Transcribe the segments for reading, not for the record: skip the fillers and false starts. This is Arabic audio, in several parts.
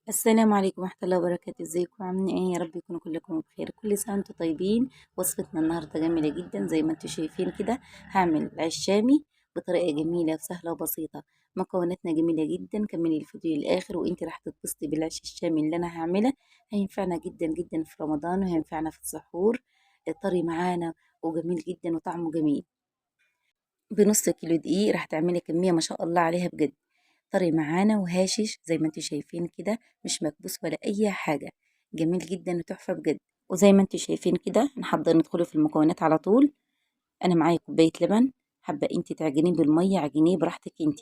السلام عليكم ورحمة الله وبركاته. ازيكم عاملين ايه؟ يا رب يكونوا كلكم بخير. كل سنة وانتم طيبين. وصفتنا النهاردة جميلة جدا زي ما انتم شايفين كده. هعمل عيش شامي بطريقة جميلة وسهلة وبسيطة. مكوناتنا جميلة جدا، كملي الفيديو للآخر وانت راح تتبسطي بالعيش الشامي اللي انا هعمله. هينفعنا جدا جدا في رمضان وهينفعنا في السحور. طري معانا وجميل جدا وطعمه جميل. بنص كيلو دقيق راح تعملي كمية ما شاء الله عليها بجد. طري معانا وهاشش زي ما انتوا شايفين كده، مش مكبوس ولا اي حاجة. جميل جدا وتحفة بجد. وزي ما انتوا شايفين كده هنحضر ندخله في المكونات على طول. انا معايا كوباية لبن. حابة انت تعجنيه بالمية عجنيه براحتك انت،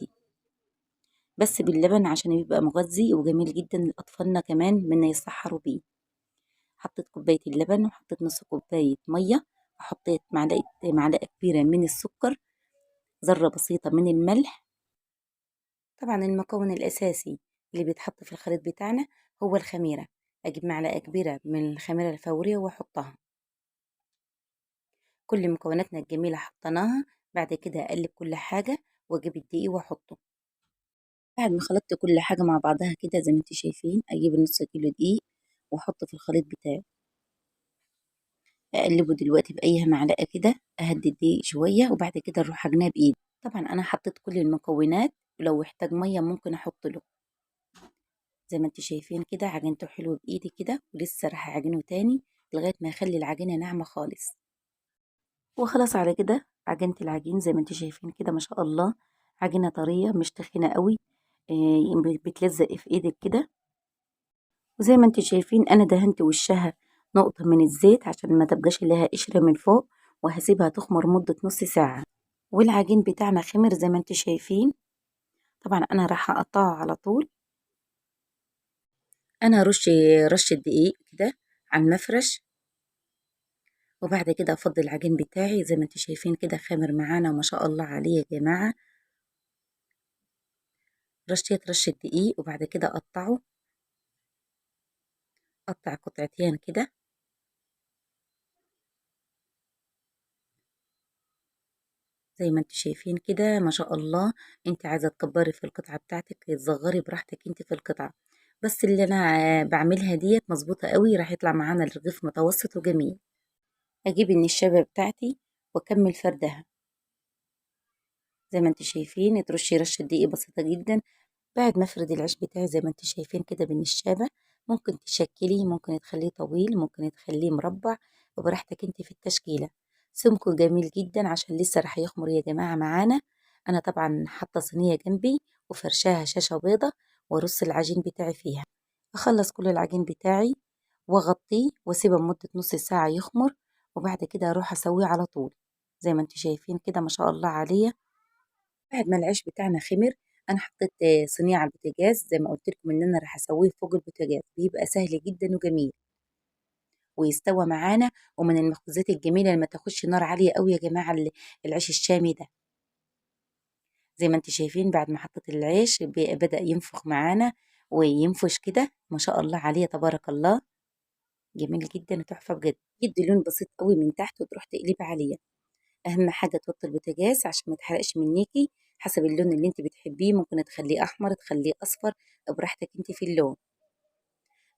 بس باللبن عشان يبقى مغذي وجميل جدا لأطفالنا كمان من يسحروا بيه. حطيت كوباية اللبن وحطيت نص كوباية مية، وحطيت معلقة كبيرة من السكر، ذرة بسيطة من الملح. طبعا المكون الأساسي اللي بيتحط في الخليط بتاعنا هو الخميرة. أجيب معلقة كبيرة من الخميرة الفورية وأحطها. كل مكوناتنا الجميلة حطيناها. بعد كده أقلب كل حاجة وأجيب الدقيق وأحطه. بعد ما خلطت كل حاجة مع بعضها كده زي ما انتوا شايفين، أجيب النص كيلو دقيق وأحطه في الخليط بتاعي. أقلبه دلوقتي بأي معلقة كده، أهدي الدقيق شوية وبعد كده أروح أجناه بإيدي. طبعا أنا حطيت كل المكونات، ولو احتاج مية ممكن أحط له. زي ما انتوا شايفين كده عجنته حلو بايدي كده، ولسه راح اعجنه تاني لغايه ما يخلي العجينه ناعمه خالص. وخلاص على كده عجنت العجين زي ما انتوا شايفين كده ما شاء الله. عجينه طريه مش تخينه قوي. بتلزق في ايدك كده. وزي ما انتوا شايفين انا دهنت وشها نقطه من الزيت عشان ما تبقاش لها قشره من فوق، وهسيبها تخمر مده نص ساعه. والعجين بتاعنا خمر زي ما انتوا شايفين. طبعا انا راح اقطعه على طول. انا رش الدقيق كده على المفرش، وبعد كده افضي العجين بتاعي زي ما انتوا شايفين كده خامر معانا وما شاء الله عليه يا جماعة. رشة دقيق وبعد كده اقطعه. اقطع قطعتين كده زي ما انتوا شايفين كده ما شاء الله. انت عايزة تكبري في القطعة بتاعتك تصغري براحتك انت في القطعة، بس اللي انا بعملها ديت مظبوطة قوي راح يطلع معانا الرغيف متوسط وجميل. اجيب النشابة بتاعتي واكمل فردها زي ما انتوا شايفين. ترشي رشة دقيق بسيطة جدا. بعد ما افرد العيش بتاعي زي ما انتوا شايفين كده بالنشابة، ممكن تشكليه، ممكن تخليه طويل، ممكن تخليه مربع، وبراحتك انت في التشكيلة. سمكه جميل جدا عشان لسه راح يخمر يا جماعة معانا. انا طبعا حاطة صينية جنبي وفرشاها شاشة بيضة، وارص العجين بتاعي فيها. اخلص كل العجين بتاعي واغطيه واسيبه لمدة نص ساعة يخمر، وبعد كده اروح اسويه على طول زي ما انتوا شايفين كده ما شاء الله عليه. بعد ما العيش بتاعنا خمر، انا حطيت صينيه على البوتاجاز زي ما قلت لكم ان انا راح اسويه فوق البوتاجاز، بيبقى سهل جدا وجميل ويستوى معانا. ومن المخبوزات الجميله اللي ما تاخدش نار عاليه قوي يا جماعه العيش الشامي ده. زي ما انتم شايفين بعد ما حطيت العيش بدأ ينفخ معانا وينفش كده ما شاء الله عليه تبارك الله. جميل جدا وتحفه بجد. يدي لون بسيط قوي من تحت وتروح تقلب عليه. اهم حاجه توطي البوتاجاز عشان ما يتحرقش منيكي. حسب اللون اللي انت بتحبيه ممكن تخليه احمر تخليه اصفر، براحتك انت في اللون.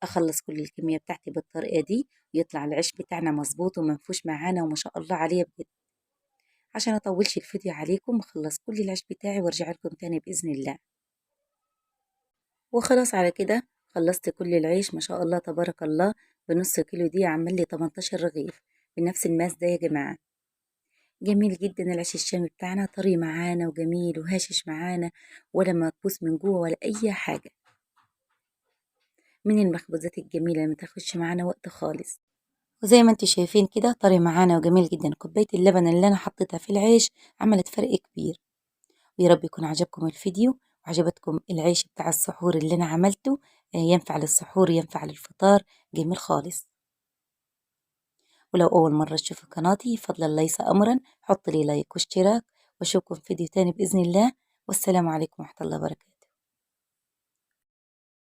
اخلص كل الكميه بتاعتي بالطريقه دي، ويطلع العيش بتاعنا مظبوط ومنفوش معانا وما شاء الله عليه بجد. عشان اطولش الفيديو عليكم اخلص كل العيش بتاعي وارجع لكم تاني باذن الله. وخلاص على كده خلصت كل العيش ما شاء الله تبارك الله. بنص كيلو دي عمل لي 18 رغيف بنفس الماس ده يا جماعه. جميل جدا العيش الشامي بتاعنا طري معانا وجميل وهاشش معانا، ولا مكبوس من جوه ولا اي حاجه. من المخبوزات الجميله اللي ما تاخدش معانا وقت خالص. وزي ما انتم شايفين كده طري معانا وجميل جدا. كوبايه اللبن اللي انا حطيتها في العيش عملت فرق كبير. ويا رب يكون عجبكم الفيديو وعجبتكم العيش بتاع السحور اللي انا عملته. ينفع للسحور ينفع للفطار، جميل خالص. ولو أول مرة تشوفوا قناتي فضلا ليس أمرا حط لي لايك واشتراك، وأشوفكم في فيديو تاني بإذن الله. والسلام عليكم ورحمة الله وبركاته.